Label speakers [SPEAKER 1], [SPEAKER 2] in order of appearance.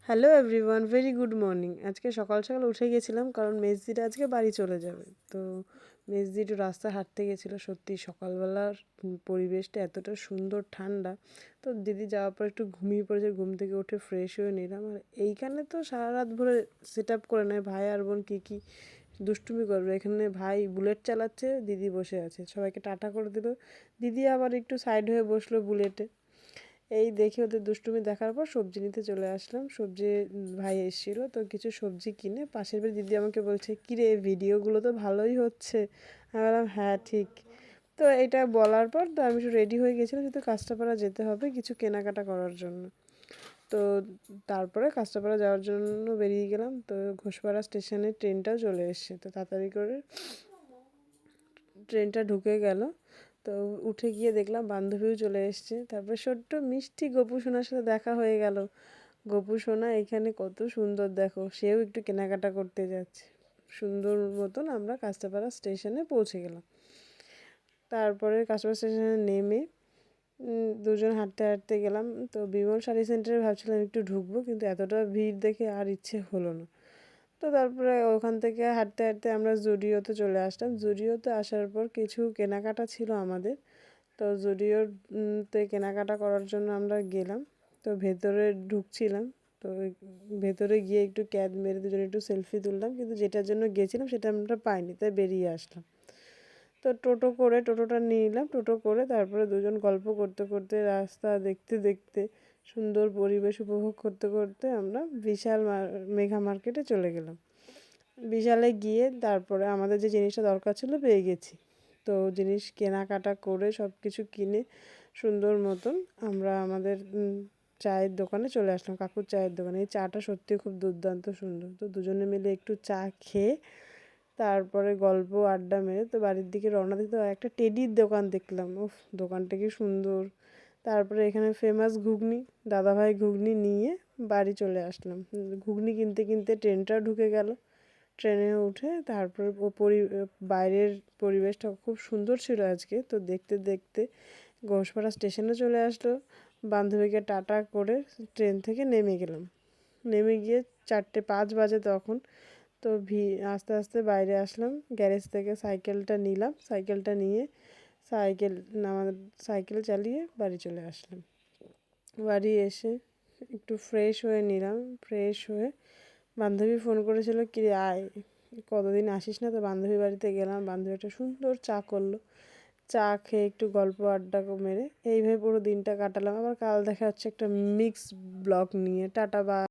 [SPEAKER 1] Hello everyone, very good morning. আজকে সকাল সকাল উঠে গেছিলাম কারণ মেজদিটা আজকে বাড়ি চলে যাবে। তো মেজদি একটু রাস্তা হাঁটতে গেছিলো। সত্যি সকালবেলার পরিবেশটা এতটা সুন্দর, ঠান্ডা। তো দিদি যাওয়ার পর একটু ঘুমিয়ে পড়েছে, ঘুম থেকে উঠে ফ্রেশ হয়ে নিলাম। আর এইখানে তো সারা রাত ভরে সেট আপ করে নেয় ভাই আর বোন কী কী দুষ্টুমি করবে। এখানে ভাই বুলেট চালাচ্ছে, দিদি বসে আছে, সবাইকে টাটা করে দিল। দিদি আবার একটু সাইড হয়ে বসলো বুলেটে। এই দেখে ওদের দুষ্টুমি দেখার পর সবজি নিতে চলে আসলাম। সবজি ভাই এসেছিলো, তো কিছু সবজি কিনে পাশের বাড়ি দিদি আমাকে বলছে, কিরে ভিডিওগুলো তো ভালোই হচ্ছে। আমি বললাম হ্যাঁ ঠিক। তো এটা বলার পর তো আমি একটু রেডি হয়ে গেছিলাম, যেহেতু কাঁচরাপাড়া যেতে হবে কিছু কেনাকাটা করার জন্য। তো তারপরে কাঁচরাপাড়া যাওয়ার জন্য বেরিয়ে গেলাম। তো ঘোষপাড়া স্টেশনে ট্রেনটাও চলে এসছে, তো তাড়াতাড়ি করে ট্রেনটা ঢুকে গেল। তো উঠে গিয়ে দেখলাম বান্ধবীও চলে এসছে। তারপর ছোট্ট মিষ্টি গপু সোনার সাথে দেখা হয়ে গেল। গপু সোনা এখানে কত সুন্দর, দেখো সেও একটু কেনাকাটা করতে যাচ্ছে। সুন্দর মতন আমরা কাঁচরাপাড়া স্টেশনে পৌঁছে গেলাম। তারপরে কাঁচরাপাড়া স্টেশনে নেমে দুজন হাঁটতে হাঁটতে গেলাম। তো বিমল শাড়ি সেন্টারে ভাবছিলাম একটু ঢুকবো, কিন্তু এতটা ভিড় দেখে আর ইচ্ছে হলো না। তো তারপরে ওখান থেকে হাঁটতে হাঁটতে আমরা জুডিওতে চলে আসলাম। জুডিওতে আসার পর কিছু কেনাকাটা ছিল আমাদের। তো জুডিওতে কেনাকাটা করার জন্য আমরা গেলাম। তো ভেতরে ঢুকছিলাম। তো ভেতরে গিয়ে একটু ক্যাদ মেরে দুজনে একটু সেলফি তুললাম, কিন্তু যেটার জন্য গেছিলাম সেটা আমরা পাইনি, তাই বেরিয়ে আসলাম। তো টোটোটা নিয়ে নিলাম। টোটো করে তারপরে দুজন গল্প করতে করতে, রাস্তা দেখতে দেখতে, সুন্দর পরিবেশ উপভোগ করতে করতে আমরা বিশাল মেঘা মার্কেটে চলে গেলাম। বিশালে গিয়ে তারপরে আমাদের যে জিনিসটা দরকার ছিল পেয়ে গেছি। তো জিনিস কেনাকাটা করে সব কিছু কিনে সুন্দর মতন আমরা আমাদের চায়ের দোকানে চলে আসলাম, কাকুর চায়ের দোকানে। এই চাটা সত্যি খুব দুর্দান্ত সুন্দর। তো দুজনে মিলে একটু চা খেয়ে তারপরে গল্প আড্ডা মেরে তো বাড়ির দিকে রওনা দিতে, একটা টেডির দোকান দেখলাম। উফ, দোকানটা কি সুন্দর। তারপরে এখানে ফেমাস ঘুগনি, দাদাভাই ঘুগনি নিয়ে বাড়ি চলে আসলাম। ঘুগনি কিনতে কিনতে ট্রেনটাও ঢুকে গেল। ট্রেনে উঠে তারপরে বাইরের পরিবেশটা খুব সুন্দর ছিল আজকে। তো দেখতে দেখতে ঘোষপাড়া স্টেশনে চলে আসলো। বান্ধবীকে টাটা করে ট্রেন থেকে নেমে গেলাম। নেমে গিয়ে 4:05 বাজে তখন। তো আস্তে আস্তে বাইরে আসলাম, গ্যারেজ থেকে সাইকেলটা নিলাম। সাইকেলটা নিয়ে আমাদের সাইকেল চালিয়ে বাড়ি চলে আসলাম। বাড়ি এসে একটু ফ্রেশ হয়ে নিলাম। ফ্রেশ হয়ে বান্ধবী ফোন করেছিল, কিরে আয়, কতদিন আসিস না। তো বান্ধবী বাড়িতে গেলাম। বান্ধবী একটা সুন্দর চা করলো। চা খেয়ে একটু গল্প আড্ডা মেরে এইভাবে পুরো দিনটা কাটালাম। আবার কাল দেখা হচ্ছে একটা মিক্স ব্লগ নিয়ে। টাটা বা